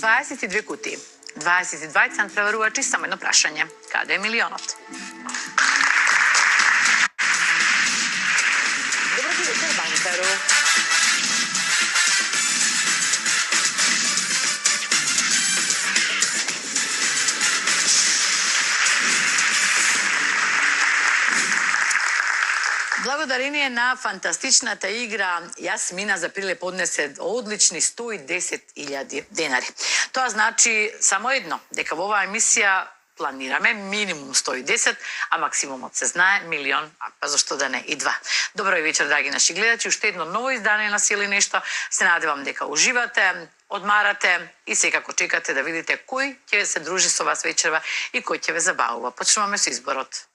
22 kutiji. 22 cent prevaruvači, samo jedno prašanje. Kada je milionot? Dobro ti večer, bankaru. Благодарение на фантастичната игра Јасмина за приле поднесе одлични 110.000 денари. Тоа значи само едно, дека во оваа емисија планираме минимум 110, а максимумот се знае милион, а зашто да не и два. Добро вечер, драги наши гледачи, уште едно ново издание на Сили нешто. Се надевам дека уживате, одмарате и секако чекате да видите кој ќе се дружи со вас вечерва и кој ќе ве забавува. Почнуваме со изборот.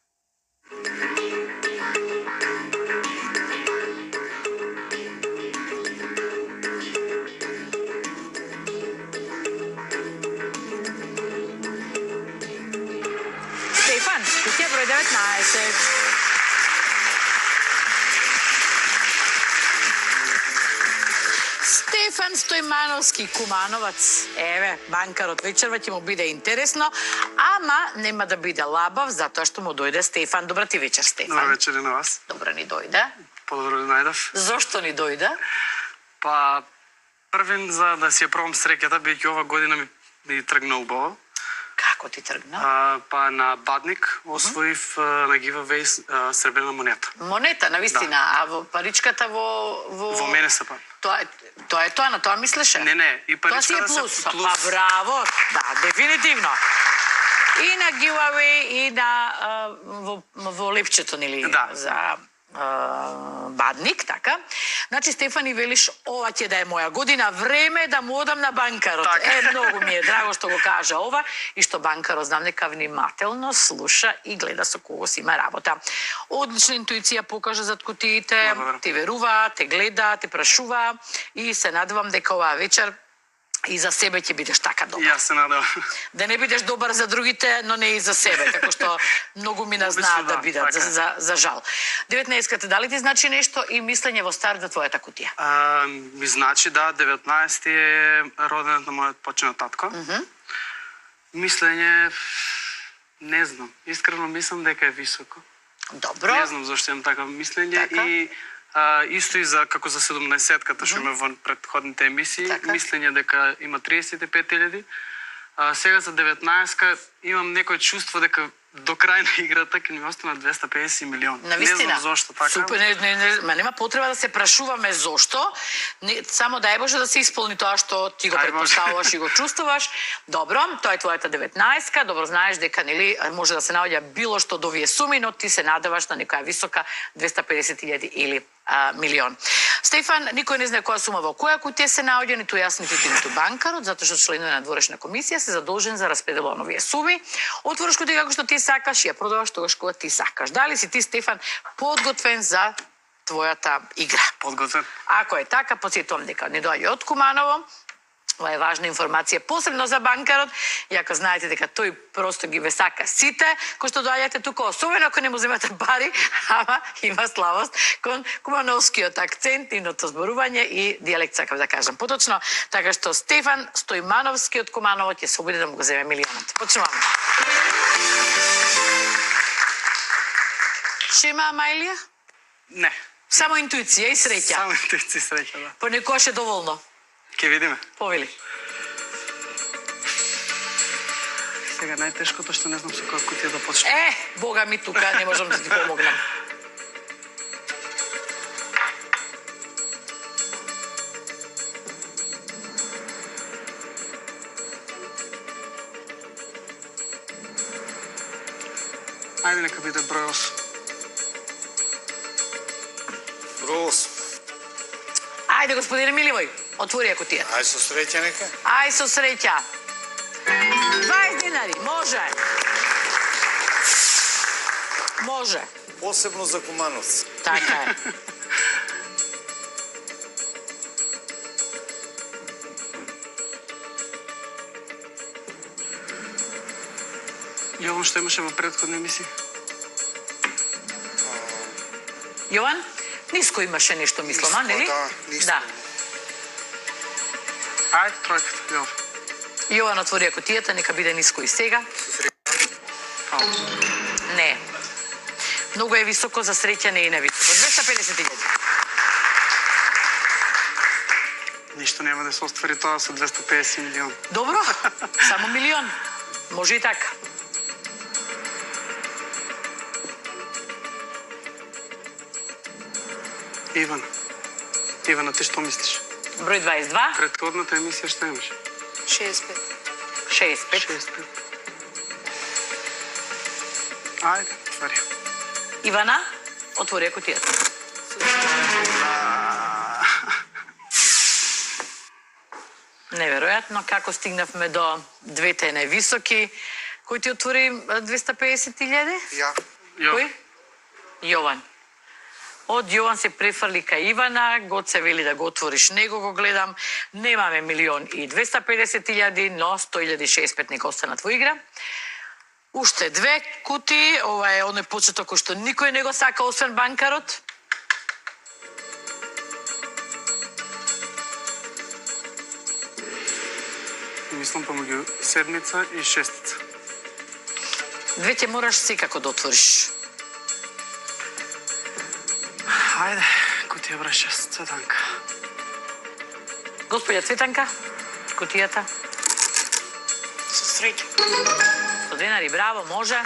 Кутија број 19. Стефан Стојмановски, Кумановац. Еве, банкарот вечерва ќе му биде интересно, ама нема да биде лабав, затоа што му дојде Стефан. Добра ти вечер, Стефан. Добра вечер и на вас. Добра ни дојде. Подобро ни најдов. Зошто ни дојде? Па, првен за да си ја пробам среќата, бидејќи ова година ми тргна убаво. Како ти тргна? Па на Бадник освоив на giveaway сребрена монета. Монета, навистина, да. А во паричката Во мене се па. Тоа е тоа, на тоа мислеше? Не, и паричката се плюс. плюс. Па браво, да, дефинитивно. И на giveaway, и на во лепчето, нели? Да. За Бадник, така. Значи, Стефани, велиш, ова ќе да е моја година, време е да му одам на банкарот. Така. Многу ми е драго што го кажа ова и што банкарот, знам дека внимателно слуша и гледа со кого си има работа. Одлична интуиција покажа зад кутиите, те верува, те гледа, те прашува и се надевам дека оваа вечер и за себе ќе бидеш така добар. Јас се надевам. Да не бидеш добар за другите, но не и за себе, како што многу мина знаат да бидат, за жал. 19-ката, дали ти значи нешто и мислење во старт за твојата кутија? Ми значи да, 19 е роденот на мојот починат татко. Мислење, не знам, искрено мислам дека е високо. Добро. Не знам зашто имам такво мислење и исто и за како за 17-ката што има во претходните емисии, мислење дека има 35.000. Сега за 19-ка имам некој чувство дека до крај на играта ќе ни остана 250 милиони. Не знам зошто така. Супер, нема потреба да се прашуваме зошто. Само дај Боже да се исполни тоа што ти го претпоставуваш и го чувствуваш. Добро, тоа е твојата 19-ка. Добро знаеш дека нели може да се наоѓа било што до овие суми, но ти се надеваш на некоја висока 250.000 или милион. Стефан, никој не знае која сума во која кутија се наоѓа, ниту јас, ниту банкарот, затоа што членови на дворешна комисија се задолжен за распредело на овие суми. Отвориш кутија како што ти сакаш и ја продаваш тогаш кога ти сакаш. Дали си ти, Стефан, подготвен за твојата игра? Подготвен. Ако е така, потсетувам дека не доаѓа од Куманово. Ова е важна информација, посебно за банкарот, иако знаете дека тој просто ги ве сака сите, кои што доаѓате тука, особено ако не му земате пари, ама има славост кон кумановскиот акцент, иното зборување и дијалект, сакам да кажам поточно, така што Стефан Стојмановски од Куманово ќе се обиде да му го земе милионот. Почнуваме. Ше има Амајлија? Не. Само интуиција и среќа? Само интуиција и среќа, да. Понекогаш е доволно? Ке видиме. Повели. Сега најтешкото што не знам со која кутија да почнем. Бога ми тука не можам да ти помогнам. Ајде нека биде број 8. Број 8. Ајде, господине Миливој, отвори ја кутија. Ај со среќа нека. Ај со среќа. 20 денари, може. Може. Посебно за Кумановци. Така е. Јован што имаше во претходни емисии? Јован, ниско имаше нешто, мислам, а, нели? Да, ниско. Да. Ајде, тројката, Јован. Јован, отвори ја кутијата, нека биде ниско и сега. Не. Многу е високо, за среќа не е невисоко. 250.000. Ништо нема да се оствари тоа со 250 милион. Добро, само милион. Може и така. Ивана, ти што мислиш? Број 22. Предходната емисија што имаш? 65. 65. Ајде, отвори. Ивана, отвори ја кутијата. Неверојатно како стигнавме до двете највисоки. Кој ти отвори 250.000? Ја. Кој? Јован. Од Јован се префрли кај Ивана, Гоце вели да го отвориш него, го гледам. Немаме 1.250.000, но 100.065 нека останат во игра. Уште две кути, ова е оној почеток кој што никој не го сака, освен банкарот. Мислам помеѓу седмица и шестица. Две ќе мораш секако да отвориш. Ајде, кутија број 6, Цветанка. Господја Цветанка, кутијата. Со среќа. 100 денари, браво, може.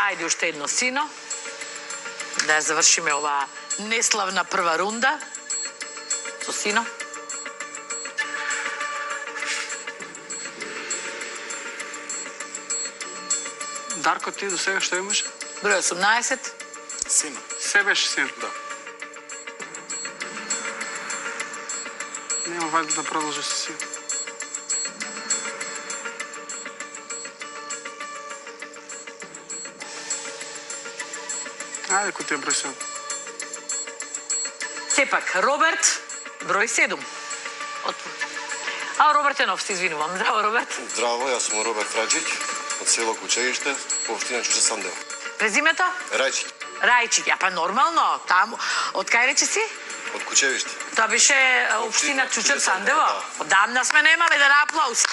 Ајде уште едно сино. Да ја завршиме оваа неславна прва рунда. Со сино. Дарко, ти до сега што имаш? Број 18. Сина. Се беше син. Да. Нема вајде да продолжи со син. Ајде, кутија број 7. Сепак, Роберт, број 7. А, Роберт е нов, се извинувам. Здраво, Роберт. Здраво, јас сум Роберт Раджиќ, од село Кучевиште, по општина Чуче Сандево. Презимето? Рајчиќ, Рајчик. Ја па нормално, таму. Од кај рече си? од Кучевиште. Тоа беше општина Чучер Сандево. Да. Одамна сме немале да аплауз.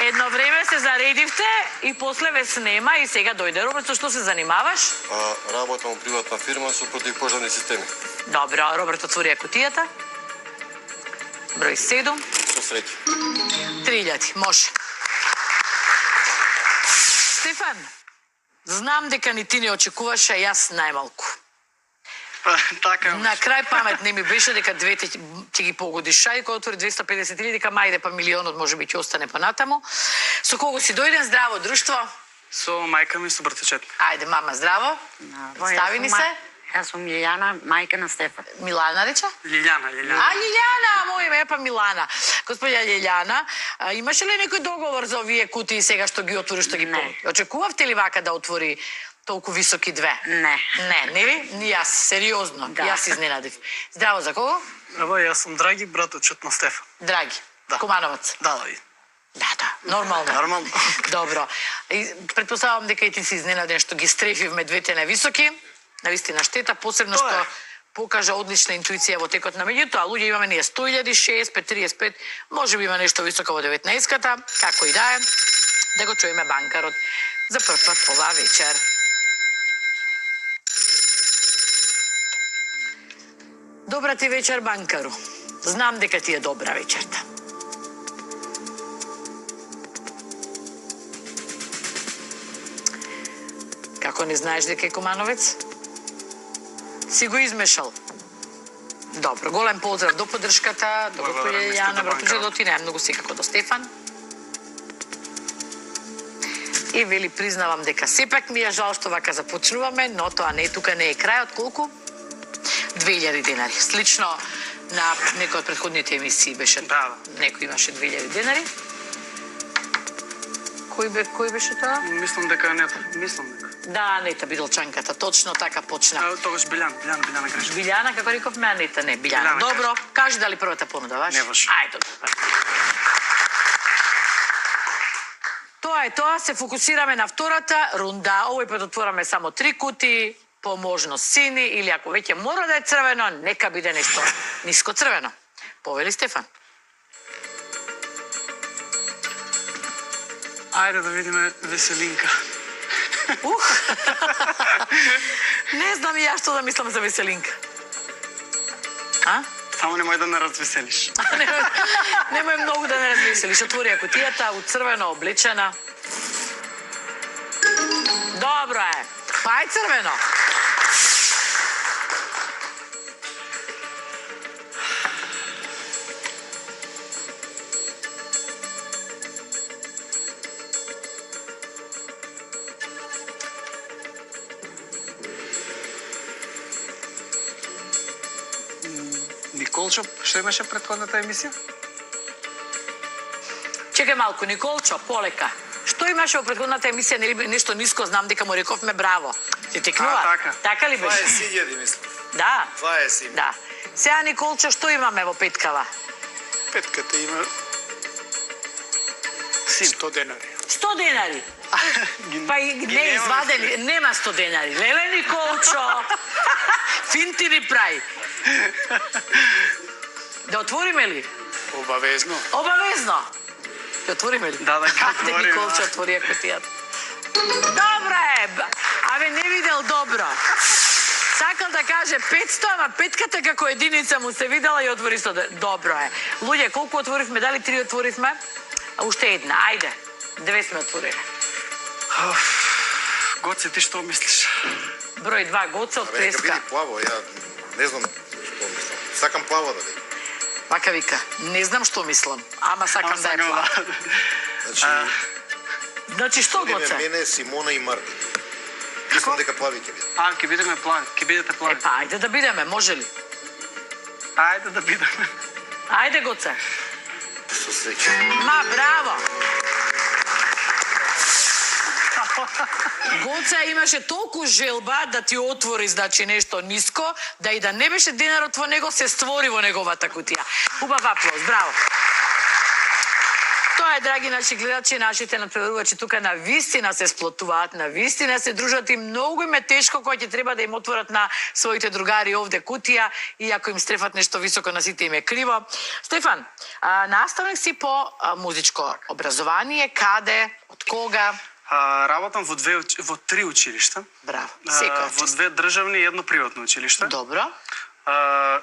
Едно време се заредивте и после ве снема и сега дојде. Роберт, со што се занимаваш? Работам во приватна фирма со противпожарни системи. Добро, Роберт, отвори ја кутијата. Број 7. Со среќа. 3.000, може. Стефан, знам дека ни ти не очекуваше, јас најмалку. Така На крај памет не ми беше дека двете ќе ги погодиш. Ајде кој отвори 250.000, дека мајде па милионот може би ќе остане понатаму. Со кого си дојден? Здраво друштво. Со мајка ми, со братечет. Ајде, мама, здраво. Стави ни се. Јас сум Лиljana, мајка на Стефан. Милана рече? Лиljana. А, Лиljana, мој име е па Милана. Господја Лиljana, имаше ли некој договор за овие кутии сега што ги отвори, што ги Не. помни? Очекувавте ли вака да отвори толку високи две? Не. Не ли? Ни јас, сериозно. Да. Јас изненадив. Здраво, за кого? Ево, јас сум Драги, браточет на Стефан. Драги. Да. Комановац. Да. Да, нормално. Нормално. Добро. И предпоставам дека и ти си изненаден што ги стрефивме двете нависоки. Навистина штета, посебно Тоа што е. покажа одлична интуиција во текот на меѓутоа. Луѓе имаме ние 100.000, 65, 35, може би има нешто високо во 19-ката, како и да е. Да го чуеме банкарот за прв пат оваа вечер. Добра ти вечер, банкару. Знам дека ти е добра вечерта. Како не знаеш дека е Комановец? Си го измешал. Добро, голем поздрав до поддршката, до господја Благодарам, Јана, мистер братуче, Банкар. до ти најмногу секако до Стефан. И вели, признавам дека сепак ми е жал што вака започнуваме, но тоа не е, тука не е крајот. Колку? 2000 денари. Слично на некој од претходните емисии беше. Да. Некој имаше 2000 денари. Кој беше тоа? Мислам дека не, мислам дека. Да, Анета Бидолчанката, точно така почна. Тогаш Биljana грешка. Билјана, како рековме, Анета, не, Билјана. Билјана, Добро, кажи дали првата понуда ваш? Не ваш. Ајде, добро. Тоа е тоа, се фокусираме на втората рунда. Овој пат отвораме само 3 кути, по можност сини, или ако веќе мора да е црвено, нека биде нешто ниско црвено. Повели Стефан. Ајде да видиме Веселинка. Не знам и ја што да мислам за Веселинка. А? Само немој да не развеселиш. Немој многу да не размислиш. Отвори ја кутијата, у црвено облечена. Добро е. Па е црвено. Николчо, што имаше претходната емисија? Чекај малку, Николчо, полека. Што имаше во претходната емисија, нели нешто ниско, знам дека му рековме браво. Ти текнува? така. Така ли беше? 20.000, мислам. Да. 20. Да. Сега, Николчо, што имаме во петкава? Петката има 100 денари. 100 денари. Па и не извадени, нема 100 денари. Леле, Николчо. Финти ни прави. Да отвориме ли? Обавезно. Обавезно. Да отвориме ли? Да, ги Хайде, отвориме. Николчо, отвори ја кутијата. Добро е. Абе, не видел добро. Сакал да каже 500, ама петката како единица му се видела и отвори 100. Добро е. Луѓе, колку отворивме? Дали 3 отворивме? Уште една. Ајде. 2 сме отворили. Гоце, ти што мислиш? Број 2, Гоце од Абе, нека Преска. биде плаво, ја не знам што мислам. Сакам плаво да биде. Вака вика, не знам што мислам, ама сакам да е плаво. Значи, Значи, што, име Гоце? мене, Симона и Марко. Мислам дека плави ќе биде. Ќе бидеме плави, ќе бидете плави. Па, ајде да бидеме, може ли? Ајде да бидеме. Ајде, Гоце. Со среќа. Ма, браво! Гоце имаше толку желба да ти отвори, значи, нешто ниско, да и да не беше денарот во него, се створи во неговата кутија. Убав аплауз, браво! Тоа е, драги наши гледачи, нашите надпреварувачи тука на вистина се сплотуваат, на вистина се дружат и многу им е тешко кој ќе треба да им отворат на своите другари овде кутија и ако им стрефат нешто високо на сите им е криво. Стефан, наставник си по музичко образование, каде, од кога? Работам во 3 училишта. Браво, Во секоја чест. 2 државни и едно приватно училиште. Добро.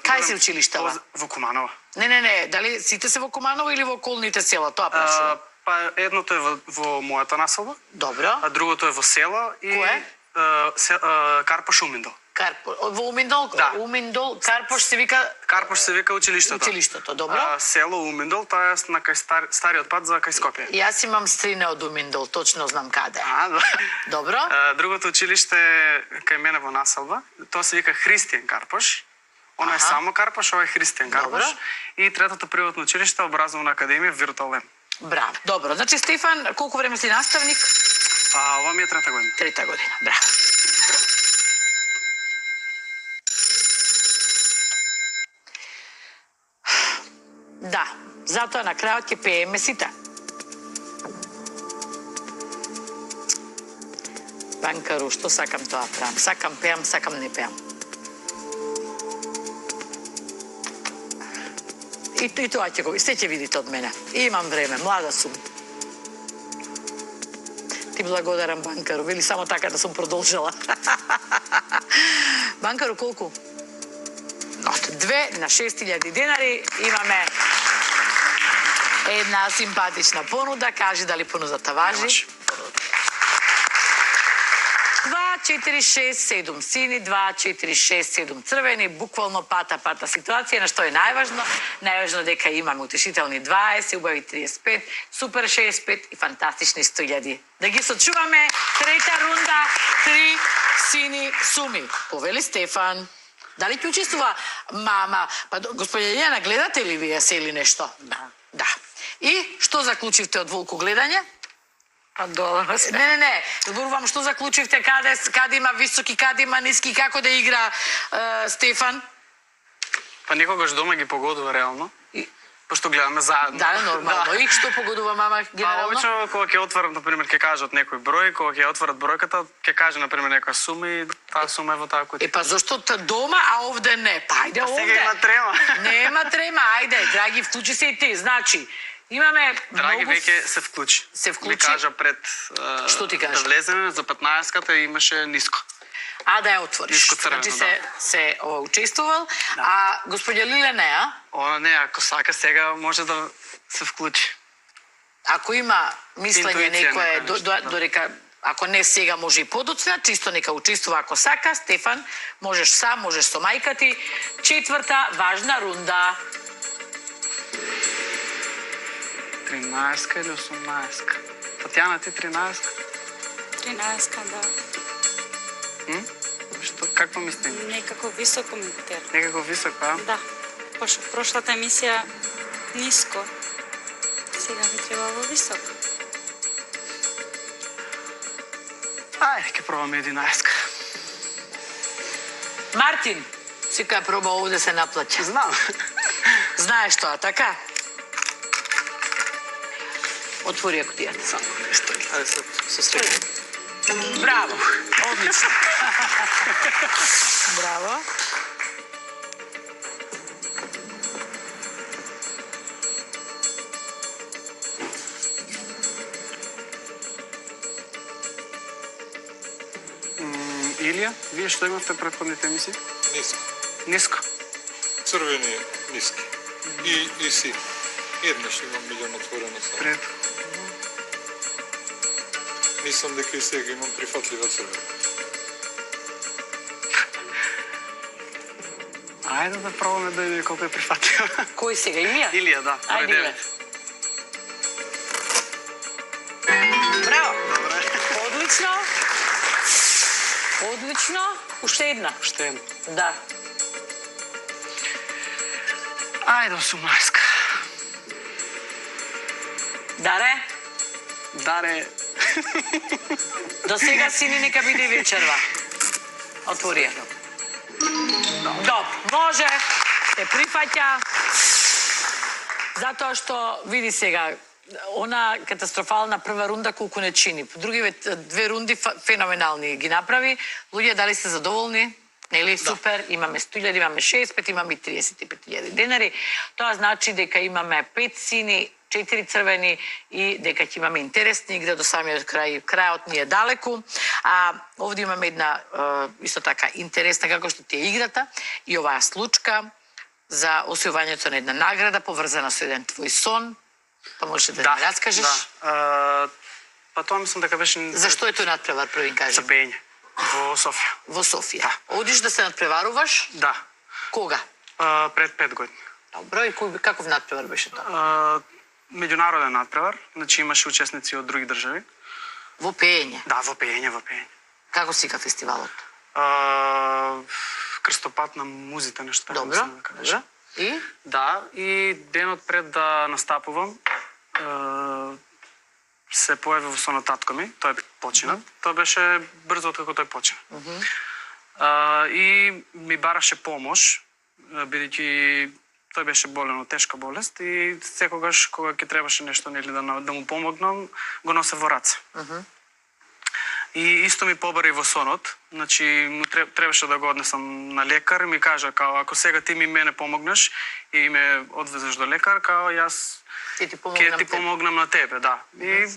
Кај си училиштава? Во Куманово. Не, дали сите се во Куманово или во околните села, тоа прашувам. Па едното е во мојата населба, Добро. а другото е во село и Кое? Карпош Уминдол. Во Уминдол, Да. Уминдол, Карпош се вика Карпош се вика училиштето. училиштето, добро. Село Уминдол, тоа е на кај стариот пат за кај Скопје. Јас имам стрине од Уминдол, точно знам каде. Да. Добро. Другото училиште е кај мене во населба, тоа се вика Христијан Карпош. Она е само Карпош, ова е Христијан Карпош. Добро. И третото приватно училиште е образовна академија Виртуален. Браво. Добро. Значи, Стефан, колку време си наставник? Ова ми е 3-та година. 3-та година. Браво. Да, затоа на крајот ќе пееме сите. Банкару, што сакам тоа правам. Сакам пеам, сакам не пеам. И тоа ќе го, сте ќе видите од мене. Имам време, млада сум. Ти благодарам, Банкару. Вели само така да сум продолжила. Банкару, колку? 2 на 6.000 денари. Имаме една симпатична понуда. Кажи дали понудата важи. 2, 4, 6, 7 сини, 2, 4, 6, 7 црвени, буквално пата ситуација, на што е најважно. Најважно дека имаме утешителни 20, убави 35, супер 65 и фантастични 100.000. Да ги сочуваме, трета рунда, 3 сини суми. Повели Стефан. Дали ќе учествува мама? Па, господја Јана, гледате ли вие се или нешто? Да. И што заклучивте од волку гледање? Па долу сме. Не. Зборувам што заклучивте, каде има високи, каде има ниски, како да игра Стефан? Па никогаш дома ги погодува реално. Пошто гледаме заедно. Да, нормално. И што погодува мама Па генерално? обично кога ќе отворат, например, ќе кажат некој број, кога ќе отворат бројката, ќе каже например некоја сума и таа сума е во таа кутија. Па зашто дома, а овде не? Па ајде овде. Сега има трема. Нема трема, ајде, драги, вклучи се и ти. Значи, Имаме Драги многу... веќе се вклучи. Се вклучи? Ми кажа пред Што ти кажа? да влеземе за 15-ката имаше ниско. А да ја отвориш. Ниско црвено, Значи да. се учествувал. А господја Лиле неа, Она не, ако сака сега може да се вклучи. ако има мислење Интуиција некое нека нешто, дорека ако не сега може и подоцна, чисто нека учествува ако сака. Стефан, можеш сам, можеш со мајка ти. Четврта важна рунда. 13-ка или 18-ка? Татјана, ти 13-ка? 13, да. Што, какво мисли? Некако високо ми тера. Некако високо, а? Да. Пошто прошлата емисија ниско. Сега би требало високо. Ајде, ќе пробаме 11-ка. Мартин, сика проба овде се наплаќа. Знам. Знаеш тоа, така? Отвори ја кутијата. Само нешто. Ајде се среќа. Браво, одлично. Браво. Илија, вие што имавте претходните емисии? Ниско. Ниско. Црвени ниски. И си. Еднаш имам милион отворено само. Пред. Мислам дека и сега имам прифатлива црвена. Ајде да пробаме да видиме колку е прифатлива. Кој сега, Илија? Илија, да. Ајде, број Илија. 9. Браво. Добре. Одлично. Одлично. Уште една. Уште една. Да. Ајде 18-ка. Даре, Даре. до сега сини нека биде вечерва. Отвори ја. Добро, може. Те прифаќа. Затоа што, види сега, она катастрофална прва рунда колку не чини. Други две рунди феноменални ги направи. Луѓе, дали сте задоволни? Нели, супер, имаме 100.000, имаме 65, имаме и 35.000 денари. Тоа значи дека имаме 5 сини, 4 црвени и дека ќе имаме интересни игра до самиот крај. Крајот ни е далеку. А овде имаме една исто така интересна како што ти е играта и оваа случка за освојувањето на една награда поврзана со еден твој сон. Па можеш да ми раскажеш? Да. Па тоа мислам дека беше... Зашто е тој надпревар, први кажи? За пеење. Во Софија. Во Софија. Да. Одиш да се надпреваруваш? Да. Кога? Пред 5 години. Добро, и каков надпревар беше тоа? Меѓународен надпревар, значи имаше учесници од други држави. Во пеење? Да, во пеење. Како сика фестивалот? Крстопат на музите, нешто така. Добро, да кажа. добро. И? Да, и денот пред да настапувам, се појави во сонот татко ми, тој почина. Тоа беше брзо откако тој почина. И ми бараше помош, бидејќи тој беше болен од тешка болест и секогаш кога ќе требаше нешто нели да му помогнам, го носе во раце. И исто ми побари во сонот, значи требаше да го однесам на лекар и ми кажа као ако сега ти мене помогнеш и ме одвезеш до лекар, као јас ќе ти помогнам на тебе, да. И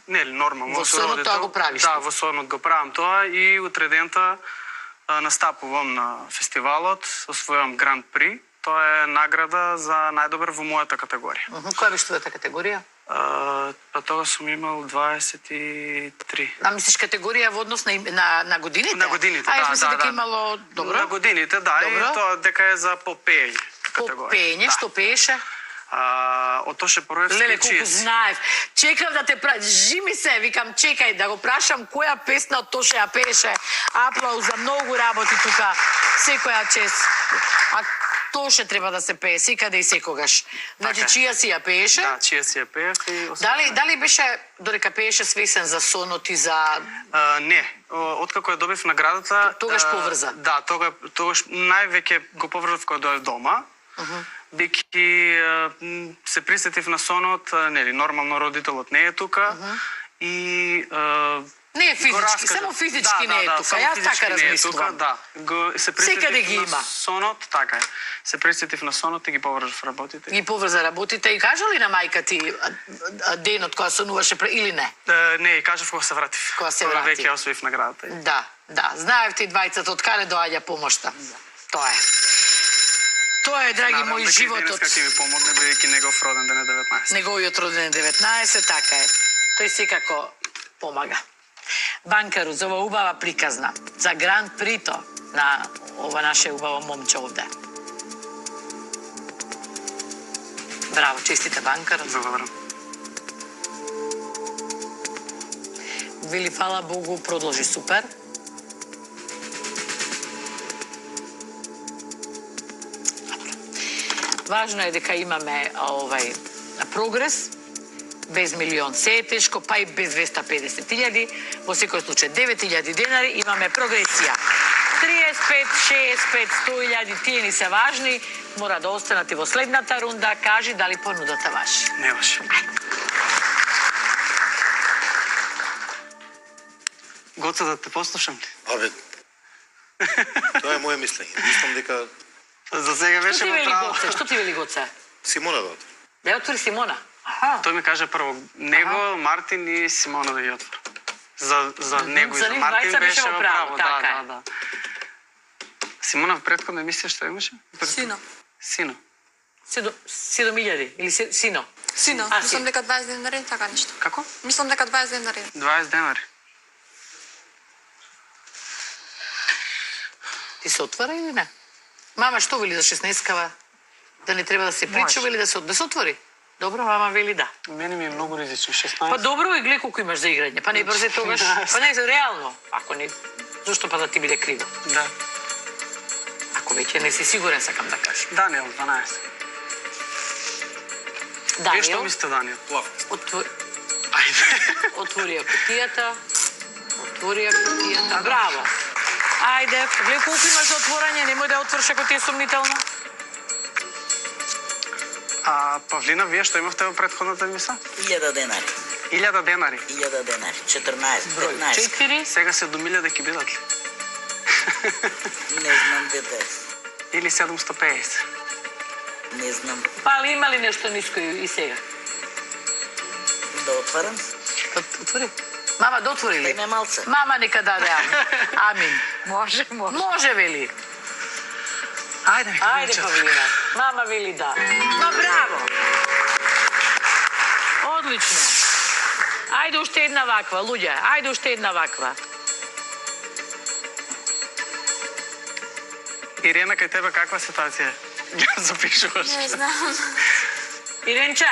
нели нормално. Во сонот тоа го правиш? Да, во сонот го правам тоа и утредента настапувам на фестивалот, освојувам Гран При. Тоа е награда за најдобар во мојата категорија. Која беше твојата категорија? Па тога сум имал 23. А мислиш категорија во однос на годините? На годините, да. да. Јас мислам дека имало... Добро. На годините, да. Добро. И тоа дека е за попење По категорија. пеење, што пееше? Од Тоше Пороевски Леле, и колку Чиес. знаев. Чекав да те жими се, викам, чекај да го прашам која песна од Тоше ја пееше. Аплауз за многу работи тука. Секоја чест. А Тоше треба да се пее секаде и секогаш. Значи, Така. чија си ја пееше? Да, Чиес ја пеев и... Дали беше, додека пееше, свесен за сонот и за... Не, откако ја добив наградата... Тогаш поврза? Да, тогаш највеќе го поврзав кога дојдов дома. Бики се присетив на сонот, нели, нормално родителот не е тука. И Не е го физички, раскажам. само физички не е тука. само Јас физички така не е тука, размислувам. да. Се Секаде ги присетив на има. сонот, така е. Се присетив на сонот и ги поврзав работите. Ги поврза работите и кажа ли на мајка ти денот кога сонуваше или не? Не, и кажав кога се вратив. Кога се Кога врати. веќе освоив наградата. Да, знаевте и двајцата од каде доаѓа помошта. Тоа е. Тоа е, драги мои, животот. Денеска ќе ми помогне, бидејќи негов роден ден е 19. Неговиот роден е 19, така е. Тој секако помага. Банкару за ова убава приказна, за гранд прито на ова наше убаво момче овде. Браво, честите Банкару. Благодарам. Вели, фала Богу, продолжи супер. Важно е дека имаме прогрес, без милион се е тешко, па и без 250.000, во секој случај 9.000 денари имаме прогресија. 35, 65, 100.000, тие ни се важни, мора да останат и во следната рунда, кажи дали понудата ваши. Не важи. Гоце да те послушам ли? Абе, тоа е моје мислење. Мислам дека За сега Што беше ти во вели право. Гоце? Што ти вели Гоце? Симона да отвори. Да отвори Симона. Аха. Тој ми каже прво него, Мартин и Симона да ги отвори. За него и за за нив Мартин двајца беше беше во во право, право. така е. Да. Симона в претходна емисија што имаше? Сино. Сино. 7.000 или Сино? Сино, А, мислам си. дека 20 денари, така нешто. Како? Мислам дека 20 денари. 20 денари. Ти се отвора или не? Мама, што вели за 16-кава? Да не треба да се причува или да се отвори? Добро, мама вели да. Мене ми е многу ризично. 16. Па добро, и гледа колку имаш за играње. Па не брзе тогаш. Па не, реално. Ако не, зошто па да ти биде криво? Да. Ако веќе не си сигурен, сакам да кажам. Даниел, 12. Вие што Даниел, мислите, Даниел? Ајде. отвори ја кутијата. Отвори ја кутијата. Браво. Ајде, гледа колку имаш за отворање, немој да ја отвориш ако ти е сумнително. Павлина, вие што имавте во претходната емисија? 1000 денари. 1000 денари. 1000 денари. 14, Број 15. 4. Сега се до 1000 ќе бидат ли? Не знам дете. Или 750? Не знам. Па али има ли нешто ниско и сега? Да отварам? Отвори. Мама, да отвори Да ли? име малце. Мама нека даде амин. Може. Може вели. Ајде, ми Ајде, Павлина. Мама вели да. Ма браво! Одлично. Ајде уште една ваква, луѓе. Ајде уште една ваква. Ирена, кај тебе каква ситуација? Запишуваш. Не знам. Иренче,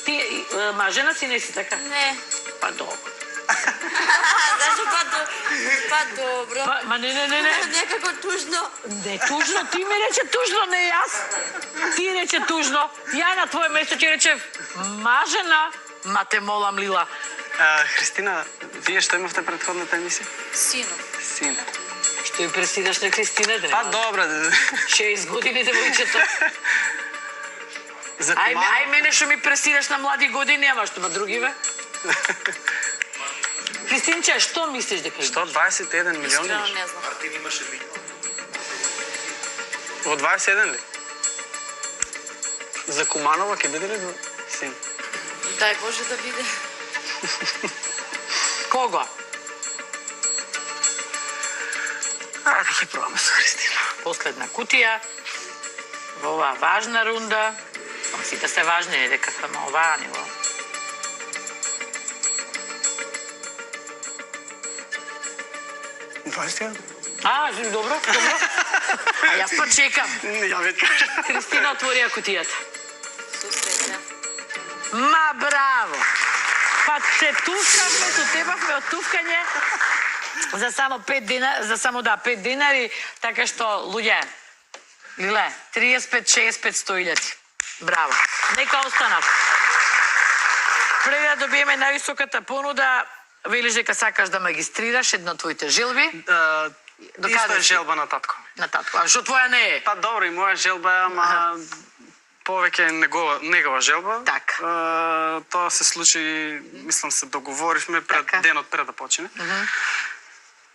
ти мажена си не си така? Не. Па добро. Зашто па добро? Ма не. Некако тужно. Не тужно, ти ми рече тужно, не јас. Ти рече тужно. Ја на твое место ќе речев мажена. Ма те молам, Лила. Христина, вие што имавте претходната емисија? Сино. Син. Што ја пресидаш на Кристина? Па добро. 6 години девојчето. За Ај мене што ми пресидаш на млади години, ама што ма другиве? Христинче, што мислиш дека имаш? 121 милиони? Искрено не знам. Мартин имаше милион. Во 21 ли? За Куманова ќе биде ли син? Дај Боже да биде. Кого? Ајде ќе пробаме со Христина. Последна кутија. Во оваа важна рунда. Сите се важни, не дека само оваа ниво. Добро. А јас па чекам. Ја ве кажам. Христина отвори ја кутијата. Со среќа. Ма браво! Па се тускавме, со тебавме од тувкање за само 5 динари, за само 5 динари, така што луѓе, Лиле, 35, 65, 100.000. Браво. Нека останат. Пред да добиеме највисоката понуда, велиш дека сакаш да магистрираш една од твоите желби. Исто е желба на татко. На татко. А што твоја не е? Па добро, и моја желба е, ама повеќе негова желба. Така. Тоа се случи, мислам се договоривме пред Така. денот пред да почне.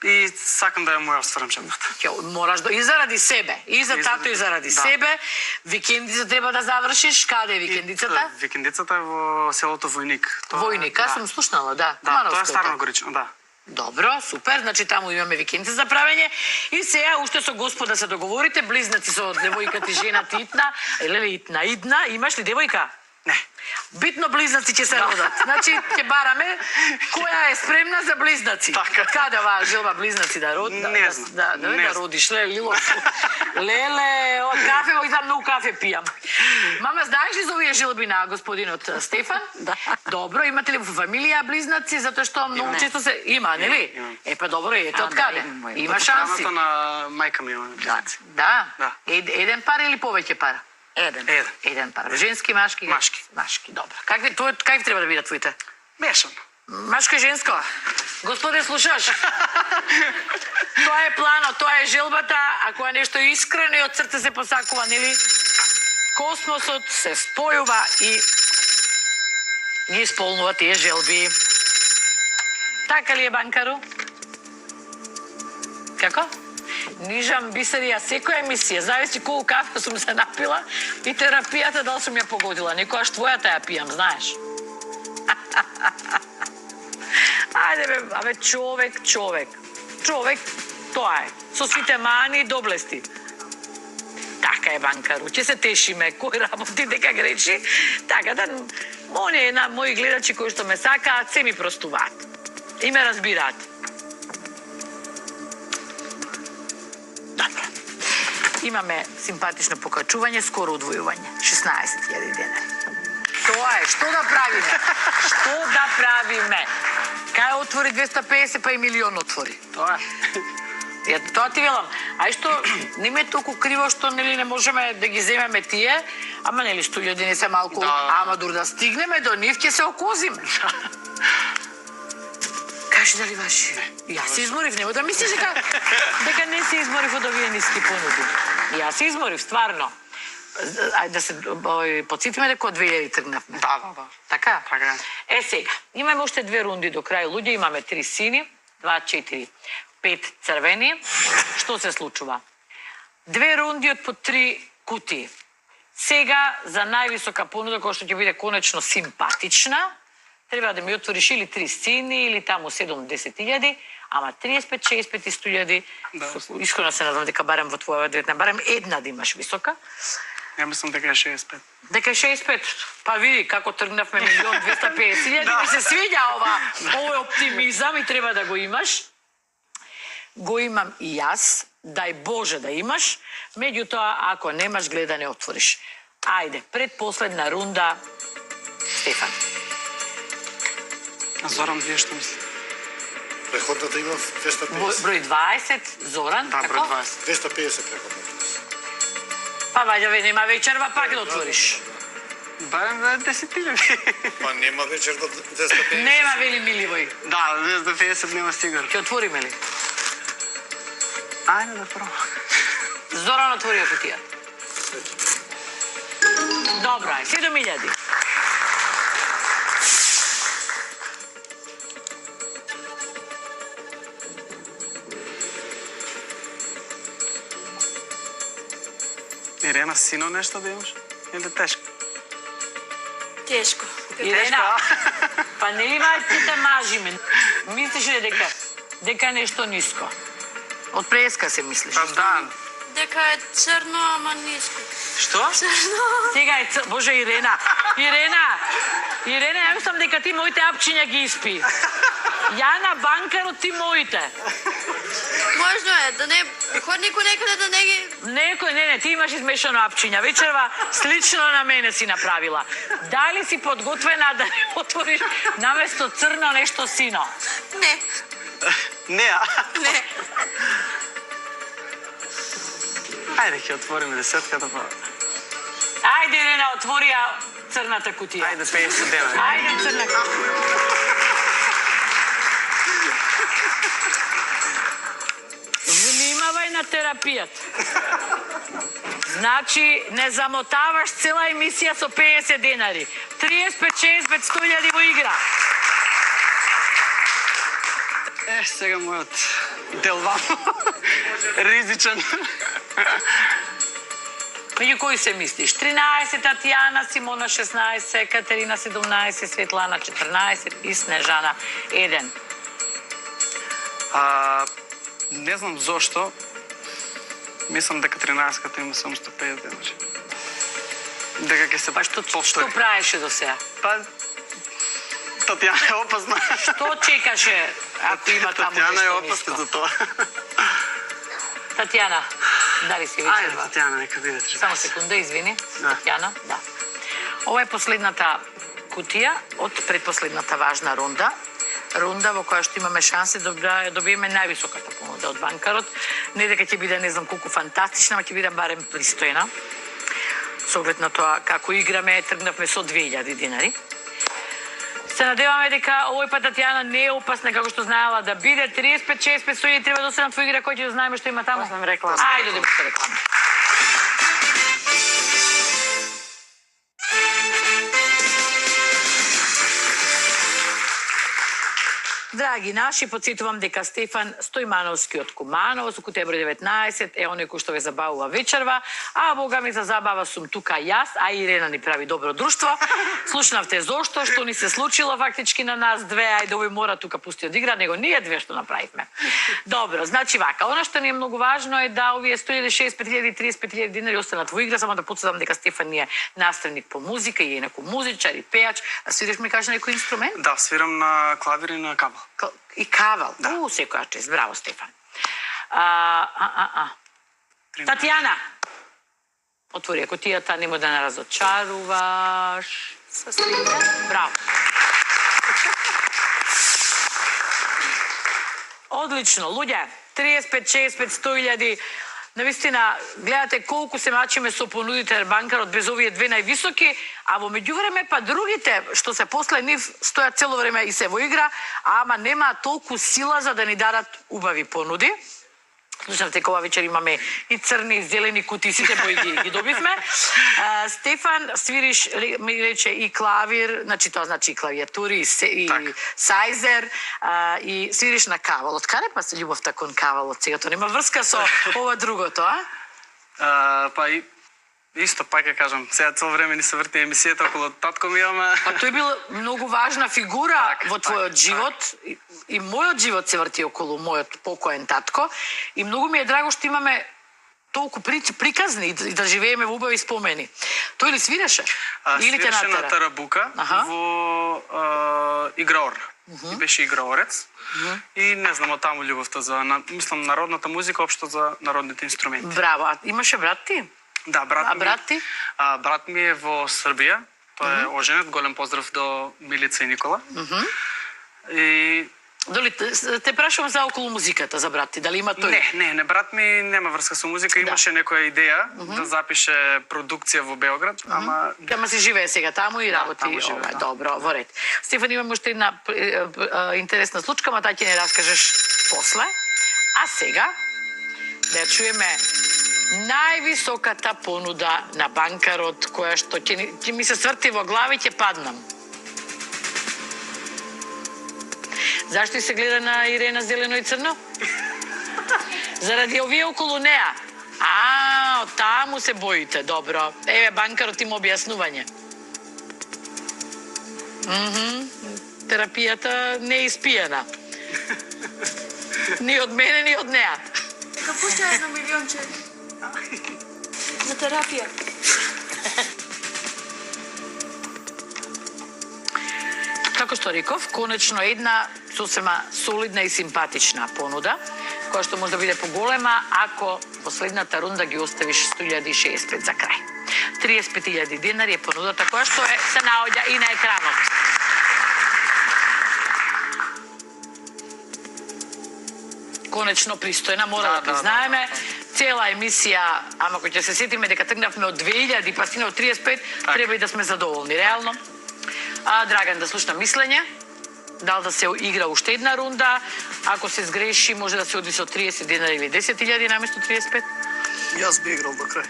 И сакам да ја му ја остварам желбата. Мораш да и заради себе, и за тато и заради Да. себе. Викендица треба да завршиш. Каде е викендицата? Викендицата е во селото Војник. Војник, аз сум слушнала, да. Да, Кумановско тоа е е Старно тоа. Горично, да. Добро, супер, значи таму имаме викендица за правење. И сега уште со Господа се договорите, близнаци со девојката и жената Итна. Еле Идна, имаш ли девојка? Не. Битно близнаци ќе се родат. Значи ќе бараме која е спремна за близнаци. Така. Каде оваа желба близнаци да роди? Не знам. Да родиш, Лило. Леле, од кафе, мој знам многу кафе пијам. Мама, знаеш ли за овие желби на господинот Стефан? Да. Добро, имате ли во фамилија близнаци? Затоа што многу често се има, нели? Имам. Па добро, ете од да, каде? имам мој. Има шанси. Страната на мајка ми имаме близнаци. Да. Да. Еден пар или повеќе пара? Еден. Еден пар. Женски, машки? Машки. Машки, добро. Какви треба да бидат твоите? Мешано. Машко и женско. Господе, слушаш? Тоа е планот, тоа е желбата, ако е нешто искрено и од срце се посакува, нели? Космосот се спојува и ги исполнува тие желби. Така ли е, банкару? Како? Нижам бисерија секоја емисија, зависи колку кафе сум се напила и терапијата дали сум ја погодила. Некојаш твојата ја пијам, знаеш. Ајде бе, абе човек, тоа е. Со сите мани и доблести. Така е, банкару, ќе се тешиме, кој работи дека греши. Така да, оние на мои гледачи кои што ме сакаат, се ми простуваат. И ме разбираат. Добро. Имаме симпатично покачување, скоро удвојување. 16.000 денари. Тоа е, што да правиме? Што да правиме? Кај отвори 250, па и милион отвори. Тоа е. Тоа ти велам. Ај што нема е толку криво што нели не можеме да ги земеме тие, ама нели 100.000 не се малку, Да. ама дур да стигнеме до нив ќе се окозиме. Кажи дали ваши? Јас се изморив, нема да мислиш дека не се изморив од овие ниски понуди. Јас се изморив, стварно. Ајде да се подсетиме дека од 2000 тргнавме. Да. Така? Така е. Сега, имаме уште 2 рунди до крај. Луѓе, имаме 3 сини, 2, 4, 5 црвени. Што се случува? 2 рунди од по 3 кутии. Сега, за највисока понуда, која што ќе биде конечно симпатична, треба да ми отвориш или 3 сини, или таму 7-10.000, ама 35, 65 и 100.000, искрено се надам дека барем во твоја деветна, барем една да имаш висока. Ја мислам дека е 65. Дека е 65. Па види како тргнавме 1.250.000, ми се свиѓа овој оптимизам и треба да го имаш. Го имам и јас, дај Боже да имаш, меѓутоа ако немаш гледа не отвориш. Ајде, предпоследна рунда, Стефан. Зоран, вие што мислите? Преходната има 250. Број 20, Зоран, Да, како? број 20. 250 преходната. Па вајде, нема вечерва пак да отвориш. Барем 10.000. Па нема вечер до 250. Нема, вели Миливој. Да, 250 нема сигурно. Ќе отвориме ли? Ајде да пробам. Зоран отвори кутијата. Добро, 7.000. Ирена, сино нешто да имаш? Или тешко? Тешко. Ирена, па нели мајките мажиме? Мислиш ли дека е нешто ниско? Од преска се мислиш? Па да. Дека е црно, ама ниско. Што? Црно. Сега е Боже, Ирена, ја мислам дека ти моите апчиња ги испи. Ја на банкарот ти моите. Можно е, да не... Ход никој некаде да не ги... Некој, не, ти имаш измешано апчиња. Вечерва слично на мене си направила. Дали си подготвена да не отвориш наместо црно нешто сино? Не, Не, а? не. Ајде ќе отвориме десетката па. Ајде, Ирена, отвори ја црната кутија. Ајде 50 дена. Ајде, црна кутија. Внимавај на на терапијата. Значи, не замотаваш цела емисија со 50 денари. 35, 65, 100.000 во игра. Сега мојот дел вамо. Ризичен. Меѓу кои се мислиш? 13, Татјана, Симона 16, Катерина 17, Светлана 14 и Снежана 1. Не знам зошто. Мислам дека 13-ката има само 150 денари. Дека ќе се Што повтори. правеше до сега? Па, Татјана е опасна. Што чекаше ако има таму Татјана е нешто опасна за ниско? тоа. Татјана, дали си Ајде, вечерва? Татјана, нека биде 13. Само секунда, извини. Да. Татјана, да. Ова е последната кутија од предпоследната важна рунда. Рунда во која што имаме шанси да добиеме највисоката понуда од банкарот. Не дека ќе биде не знам колку фантастична, но ќе биде барем пристојна. Со оглед на тоа како играме, тргнавме со 2000 динари. Се надеваме дека овој пат Татјана не е опасна како што знаела да биде. 35, 65, 100 треба да останат во игра, кој ќе да знаеме што има таму. После реклама. Ајде, одиме со реклама. Драги наши, подсетувам дека Стефан Стојмановски од Куманово, со кутија број 19, е оној кој што ве забавува вечерва, а бога ми за забава сум тука јас, а Ирена ни прави добро друштво. Слушнавте зошто, што ни се случило фактички на нас две, ајде овој мора тука пусти од игра, него ние две што направивме. Добро, значи вака, она што ни е многу важно е да овие 100.000, 65.000, 35.000 динари останат во игра, само да подсетам дека Стефан ни е наставник по музика и инаку музичар и пејач. А свириш ми кажа некој инструмент? Да, свирам на клавир и на кабел. И кавал. Да. Секоја чест. Браво, Стефан. Татјана, отвори кутијата, нема да не разочаруваш. Со свита. Браво. Одлично, луѓе. 35, 65, 100.000. Навистина, гледате колку се мачиме со понудите на банкарот без овие две највисоки, а во меѓувреме па другите што се после нив стојат цело време и се во игра, ама нема толку сила за да ни дадат убави понуди. Слушавте, кога вечер имаме и црни, и зелени кути, сите бои ги добивме. Стефан, свириш, ми рече, и клавир, значи тоа значи и клавиатури, и сајзер, и свириш на кавал. Од каде па се љубовта кон кавалот? Сега тоа нема врска со ова другото, а? Па и исто пак ќе кажам, сега цело време ни се врти емисијата околу татко ми, ама... Па тој бил многу важна фигура во твојот живот и мојот живот се врти околу мојот покоен татко и многу ми е драго што имаме толку приказни и да живееме во убави спомени. Тој ли свиреше? Или те свиреше натера? на тарабука во играор. Беше играорец. И не знам, од таму љубовта за, мислам, народната музика, општо за народните инструменти. Браво. А имаше брат ти? Да, брат ти? Брат ми е во Србија. Тој е оженет. Голем поздрав до Милица и Никола. И Дали те прашувам за околу музиката за брат ти, дали има тој? Не, брат ми нема врска со музика, имаше некоја идеја да запише продукција во Београд, ама Ама си живее сега таму и работи. таму живее, да. Добро, во ред. Стефан, имам уште една интересна случка, ма таа ќе не раскажеш после. А сега да ја чуеме највисоката понуда на банкарот, која што ќе ми се сврти во глави, ќе паднам. Зашто и се гледа на Ирена зелено и црно? Заради овие околу неа. Од таму се боите, добро. Еве, банкарот има објаснување. Терапијата не е испиена. Ни од мене, ни од неа. Нека пусти едно милионче. За терапија. Како што реков, конечно една сосема солидна и симпатична понуда, која што може да биде поголема ако последната рунда ги оставиш 100.065 за крај. 35.000 денари е понудата која што се наоѓа и на екранот. Конечно пристојна, мора да признаеме. Цела емисија, ама кој ќе се сетиме дека тргнавме од 2000 па стигна од 35, треба и да сме задоволни, реално. Драган, да слушна мислење. дали да се игра уште една рунда. Ако се сгреши, може да се оди со 30 денари или 10.000 наместо 35. Јас би играл до крај.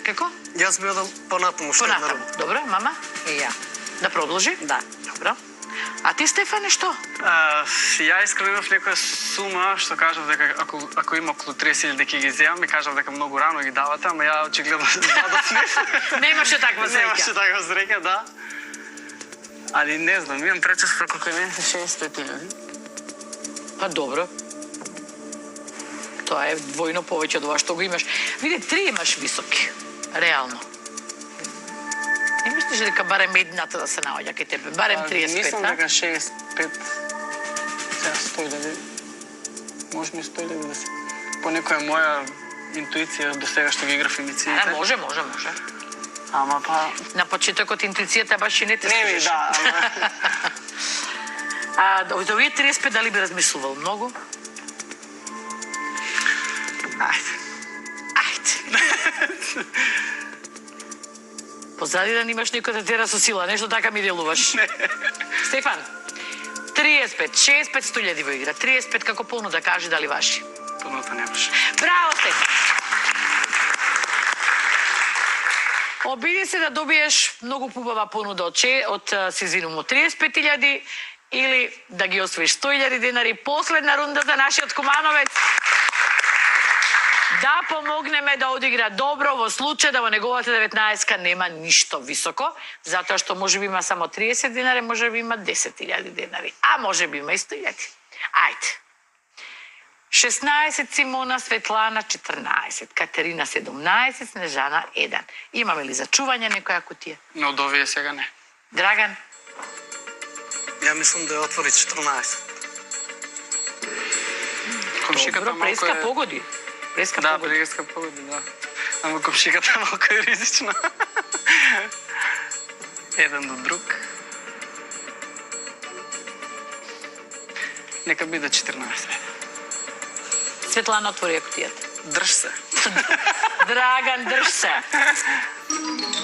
Како? Јас би одел понатаму уште една Понатаму. рунда. Добро, мама? И ја. Да продолжи? Да. Добро. А ти, Стефане, што? Ја искрено имав некоја сума, што кажав дека ако има околу 30.000 ќе ги земам, и кажав дека многу рано ги давате, ама ја очигледно задоцнев. Немаше таква Немаше среќа. таква среќа, да. Али не знам, имам пречест преку кој не се 600.000. Па добро. Тоа е двојно повеќе од ова што го имаш. Види, 3 имаш високи. Реално. Не мислиш дека барем едната да се наоѓа кај тебе? Барем 35, Мислам а? дека 65, сега 100.000, може ми 100.000 да се... По некоја моја интуиција до сега што ги играв емисиите. Може. Ама па... На почетокот интуицијата баш и не те Не ми, служеше. да, ама... За овие 35 дали би размислувал многу? Ајде. Позади да немаш некој да тера со сила, нешто така ми делуваш. Стефан, 35, 65 100.000 во игра, 35 како полно да кажи дали ваши. Полното немаше. Браво, Стефан! Обиди се да добиеш многу побава понуда од Сезинум од 35.000 или да ги освоиш 100.000 денари. Последна рунда за нашиот Кумановец. Да помогнеме да одигра добро во случај да во неговата 19-ка нема ништо високо, затоа што може би има само 30 денари, може би има 10.000 денари, а може би има и 100.000. Ајде. 16 Симона, Светлана 14, Катерина 17, Снежана 1. Имаме ли зачување некоја кутија? Но од овие сега не. Драган? Ја мислам да ја отвори 14. Комшиката Добро, малку преска е... погоди. Преска Да, погоди. преска погоди, да. Ама комшиката малку е ризична. Еден до друг. Нека биде 14. Светлана отвори ја кутијата. Држ се. Драган, држ се.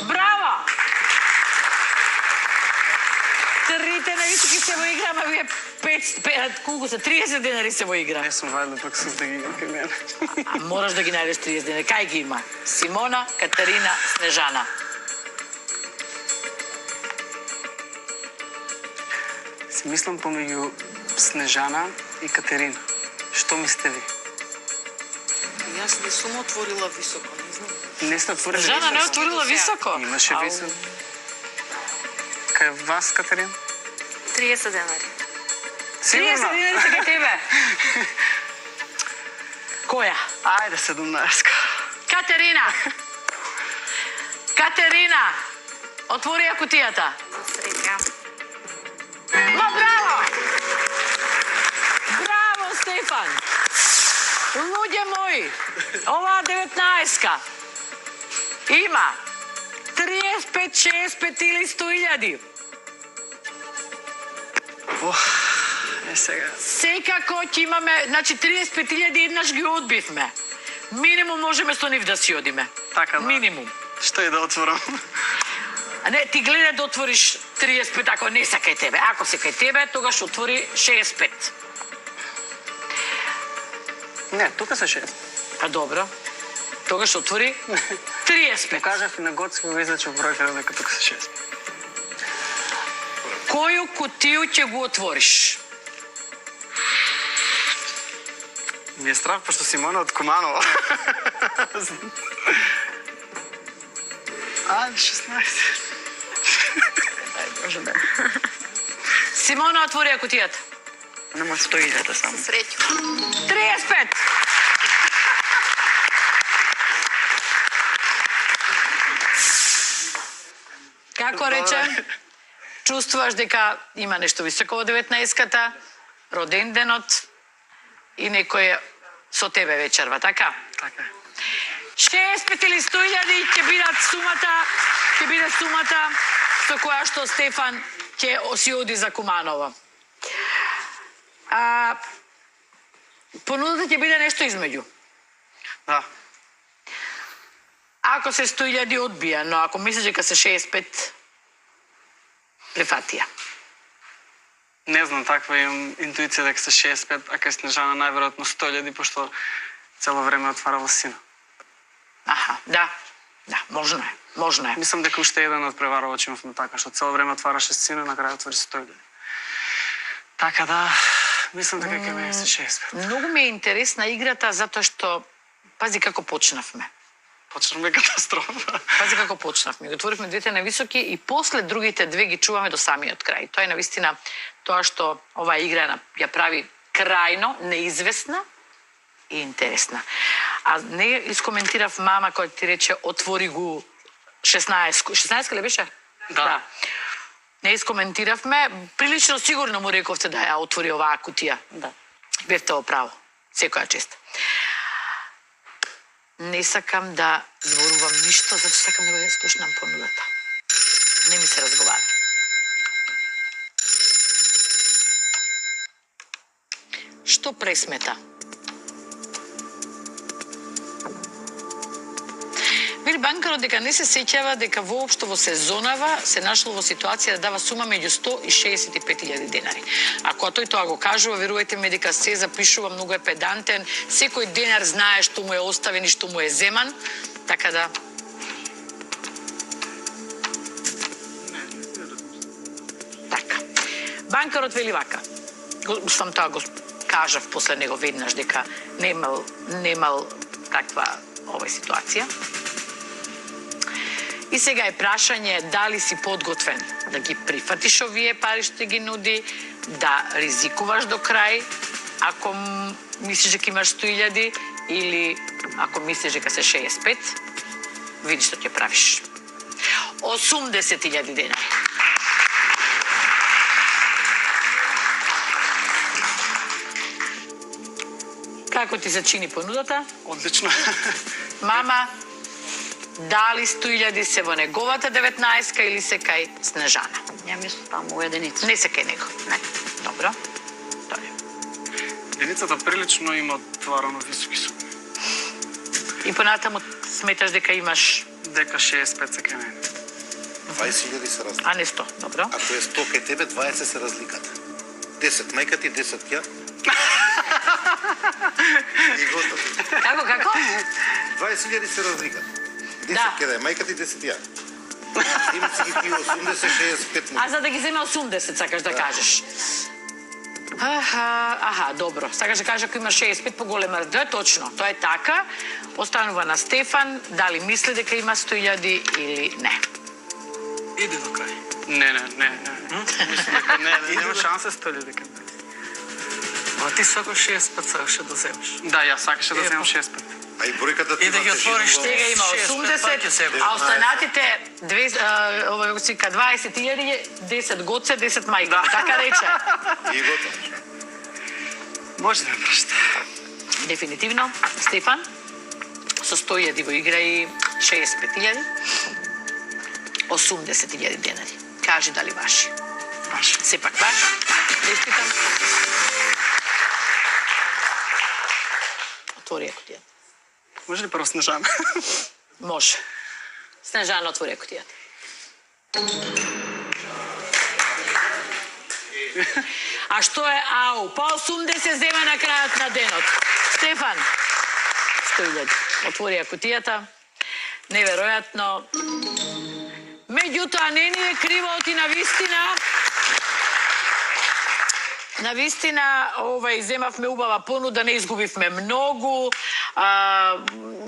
Браво! Трите нависоки се во игра, ама вие 30 денари се во игра. Не сум вајда пак с да ги имам кај мене. А мораш да ги најдеш 30 денари. Кај ги има? Симона, Катерина, Снежана. Си мислам помеѓу Снежана и Катерина. Што мислите ви? Јас не сум отворила високо, не знам. Не сте отворили Снежана не високо? отворила високо. Имаше Ау. високо. Кај вас, Катерина? 30 денари. 30 денари се кај тебе. Која? Ајде, 17. Катерина! Катерина! Отвори ја кутијата. Среќа. Ма браво! Браво, Стефан! Луѓе мои, оваа 19-ка има 35, 65 или 100.000. Е сега. Секако ќе имаме, значи 35.000 еднаш ги одбивме. Минимум можеме со нив да си одиме. Така, да. Минимум. Што и да отворам. А не, ти гледа да отвориш 35, ако не се кај тебе. Ако се кај тебе, тогаш отвори 65. Не, тука се 6. Па добро. Тогаш отвори 35. Кажав и на Гоцки го излечив бројка дека тука се 6. Коju кутiju ќе го отвориш? Ми е страх, пошто Симона од Куманово. А, 16. Симона отвори ја кутијата. Нема 100.000 само. Среќа. 35. Како рече? Чувствуваш дека има нешто високо во 19-ката, роден денот и некој со тебе вечерва, така? Така е. 65 или 100.000 ќе биде сумата со која што Стефан ќе си оди за Куманово. Понудата ќе биде нешто измеѓу. Да. Ако се 100.000 одбија, но ако мислиш дека се 65, префатија. Не знам, таква имам интуиција дека се 65, а кај Снежана најверојатно 100.000, пошто цело време отварала сина. Аха, да. Да, можно е. Можно е. Мислам дека уште еден од преварувачи имавме така, што цело време отвараше сина, на крај отвори 100.000. Така да, мислам дека ќе ме се 65. Многу ми е интересна играта затоа што пази како почнавме. Почнавме катастрофа. Пази како почнавме. Ги отворивме двете нависоки и после другите две ги чуваме до самиот крај. Тоа е навистина тоа што оваа игра ја прави крајно неизвестна и интересна. А не искоментирав мама која ти рече отвори го 16 ли беше? Да. Не искоментиравме, прилично сигурно му рековте да ја отвори оваа кутија. Да. Бевте во право. Секоја чест. Не сакам да зборувам ништо, затоа сакам да ја слушнам понудата. Не ми се разговара. Што пресмета? Вели банкарот дека не се сеќава дека воопшто во сезонава се нашло во ситуација да дава сума меѓу 100 и 65.000 денари. Ако тој тоа го кажува, верувајте ми дека се запишува, многу е педантен, секој денар знае што му е оставен и што му е земан, така да... Така. Банкарот вели вака. Сам тоа го кажав после него веднаш дека немал таква ситуација. И сега е прашање дали си подготвен да ги прифатиш овие пари што ги нуди, да ризикуваш до крај, ако мислиш дека имаш 100.000 или ако мислиш дека се 65, видиш што ќе правиш. 80.000 денари. Како ти се чини понудата? Одлично. Мама, дали 100.000 се во неговата 19-ка или се кај Снежана? Ја мислам таму единица. Не се кај него. Не. Добро. Тоа е. Единицата прилично има отварано високи суми. И понатаму сметаш дека имаш... Дека 65 се кај мене. 20.000 се разлика. А не 100, добро. Ако е 100 кај тебе, 20 се разликата. 10 мајка ти, 10 ја. И готово. Како? 20.000 се разликата. 10 Да. кај да е мајка ти, 10 ја. Има си ги ти 80, 65. А за да ги земе 80, сакаш да кажеш. Аха, добро. Сакаш да кажеш ако има 65 поголема. Да, точно. Тоа е така. Останува на Стефан, дали мисли дека има 100.000 или не. Иди до крај. Не. Мислам дека нема шанса 100.000 дека. А ти сакаш 65 сакаш да земеш. Да, јас сакаше да земам 65. А и бројката ти И да ги отвориш Сега има 80, а останатите 20.000, 10 гоце, 10 мајка. Така рече. И готово. Може да ме прашате. Дефинитивно. Стефан, со 100.000 во игра и 65.000, 80.000 денари. Кажи дали ваши. Ваши. Сепак ваши. Да испитам. Отвори кутијата. Може ли прво Снежана? Може. Снежана, отвори кутијата. А што е ау? Па 80 зема на крајот на денот. Стефан, 100.000. Отвори кутијата. Неверојатно. Меѓутоа, не ни е криво ти навистина, земавме убава понуда, не изгубивме многу,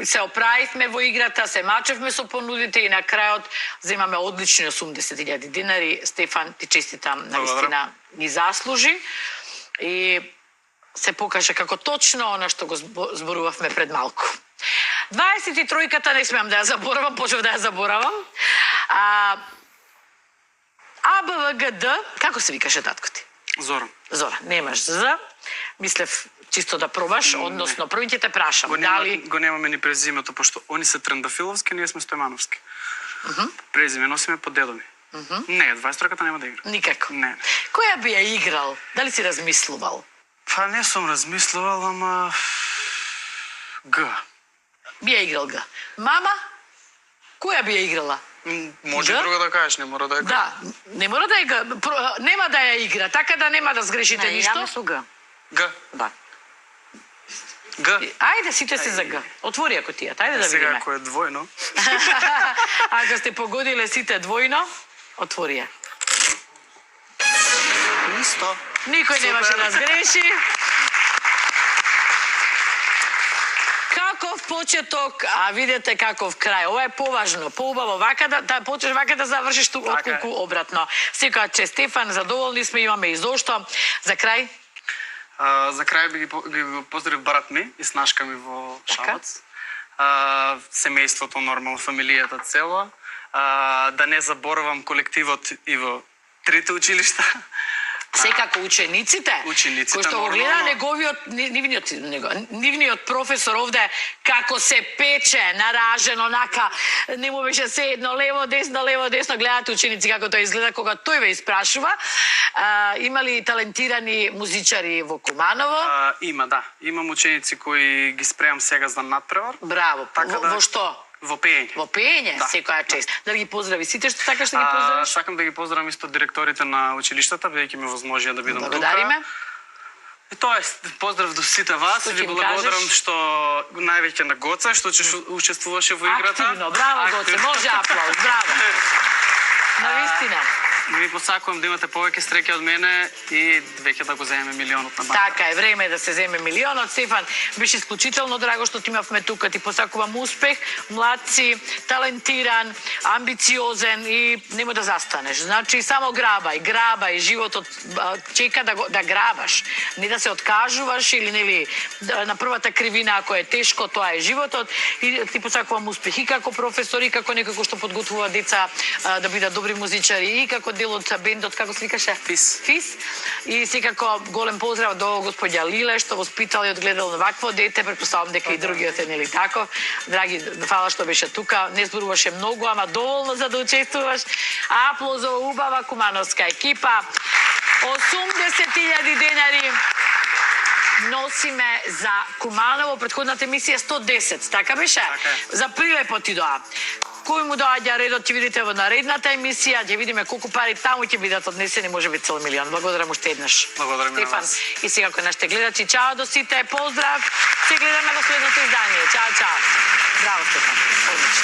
се оправивме во играта, се мачевме со понудите и на крајот земаме одлични 80.000 денари. Стефан, ти честитам, навистина ни заслужи и се покаже како точно она што го зборувавме пред малку. 23-ката не смеам да ја заборавам, почев да ја заборавам. АБВГД, како се викаше таткото ти? Зоран. Зора, немаш З. Мислев чисто да пробаш, односно првите те прашам. Го немаме ни презимето, пошто они се Трендафиловски, ние сме Стојмановски. Презиме носиме по дедо ми. Не, 23-ката нема да игра. Никако. Не. Која би ја играл? Дали си размислувал? Па не сум размислувал, ама... Г. Би ја играл Г. Мама? Која би ја играла? Може Г? друго да кажеш, не мора да е Г. Да, не мора да е Г. Нема да ја игра, така да нема да сгрешите Не, ја ништо. мислам Г. Г. Да. Г. Ајде, сите се за Г. Отвори ако тија, ајде да Сега видиме. ако е двојно. Ако сте погодиле сите двојно, отвори ја. Нисто. Никој немаше да сгреши. Каков почеток, а видите каков крај. Ова е поважно, поубаво вака да почнеш вака да завршиш ту отколку обратно. Секоја Стефан, задоволни сме, имаме и зошто. За крај? За крај би ги поздравив брат ми и снашка ми во Шабац. Семејството, нормално, фамилијата цела. Да не заборавам колективот и во трите училишта. Секако учениците, Учениците, кои што го гледа нивниот професор овде, како се пече, наражен, онака, не му беше се едно лево, десно, гледате ученици како тоа изгледа кога тој ве испрашува. Има ли талентирани музичари во Куманово? Има, да. Имам ученици кои ги спремам сега за надпревар. Браво. Така Во што? Во пеење. Во пеење, Да. секоја чест. Да ги поздрави сите што сакаш да ги поздравиш? Сакам да ги поздравам исто директорите на училиштата, бидејќи ми возможија да бидам тука. Благодариме. И тоа е поздрав до сите вас. Што ќе Ви им благодарам кажеш? што највеќе на Гоце што учествуваше во играта. Активно, браво Гоце, може аплауз, браво. Навистина. Ви посакувам да имате повеќе среќа од мене и веќе да го земеме милионот на банка. Така е, време е да се земе милионот. Стефан, беше исклучително драго што ти имавме тука. Ти посакувам успех, млад си, талентиран, амбициозен и нема да застанеш. Значи, само грабај, животот чека да грабаш. Не да се откажуваш или нели на првата кривина ако е тешко, тоа е животот. И ти посакувам успех и како професор, и како некој кој што подготвува деца да бидат добри музичари, и како дел од бендот, како се викаше? Фис. И секако голем поздрав до господја Лиле, што воспитала и одгледала на вакво дете, предпоставам дека и другиот е нели таков. Драги, фала што беше тука, не зборуваше многу, ама доволно за да учествуваш. Аплауз за убава кумановска екипа. 80.000 денари носиме за Куманово. Предходната емисија 110, така беше? Така е. За прилепот ти доа. Кој му доаѓа редот, ќе видите во наредната емисија, ќе видиме колку пари таму ќе бидат однесени, може би цел милион. Благодарам уште еднаш. Благодарам и на Стефан, вас. и сега кој нашите гледачи, чао до сите, поздрав. Се гледаме во следното издание. Чао, чао. Браво, Стефан. Одлично.